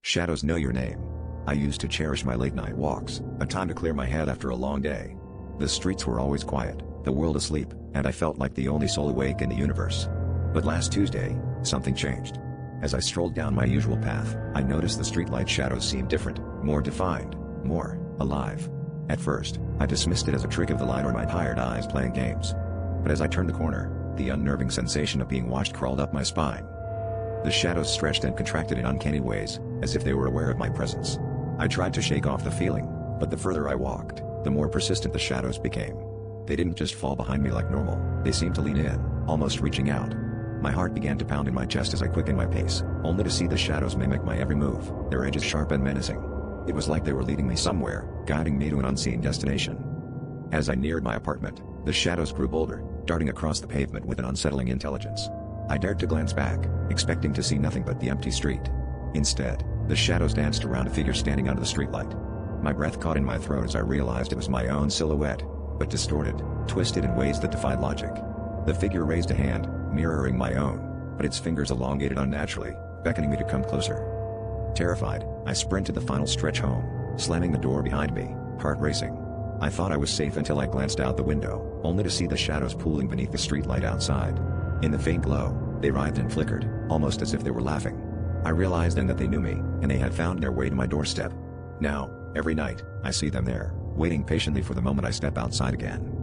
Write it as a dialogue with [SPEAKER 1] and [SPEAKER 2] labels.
[SPEAKER 1] Shadows know your name. I used to cherish my late night walks, a time to clear my head after a long day. The streets were always quiet, the world asleep, and I felt like the only soul awake in the universe. But last Tuesday, something changed. As I strolled down my usual path, I noticed the streetlight shadows seemed different, more defined, more alive. At first, I dismissed it as a trick of the light or my tired eyes playing games. But as I turned the corner, the unnerving sensation of being watched crawled up my spine. The shadows stretched and contracted in uncanny ways, as if they were aware of my presence. I tried to shake off the feeling, but the further I walked, the more persistent the shadows became. They didn't just fall behind me like normal, they seemed to lean in, almost reaching out. My heart began to pound in my chest as I quickened my pace, only to see the shadows mimic my every move, their edges sharp and menacing. It was like they were leading me somewhere, guiding me to an unseen destination. As I neared my apartment, the shadows grew bolder, darting across the pavement with an unsettling intelligence. I dared to glance back, expecting to see nothing but the empty street. Instead, the shadows danced around a figure standing under the streetlight. My breath caught in my throat as I realized it was my own silhouette, but distorted, twisted in ways that defied logic. The figure raised a hand, mirroring my own, but its fingers elongated unnaturally, beckoning me to come closer. Terrified, I sprinted the final stretch home, slamming the door behind me, heart racing. I thought I was safe until I glanced out the window, only to see the shadows pooling beneath the streetlight outside. In the faint glow, they writhed and flickered, almost as if they were laughing. I realized then that they knew me, and they had found their way to my doorstep. Now, every night, I see them there, waiting patiently for the moment I step outside again.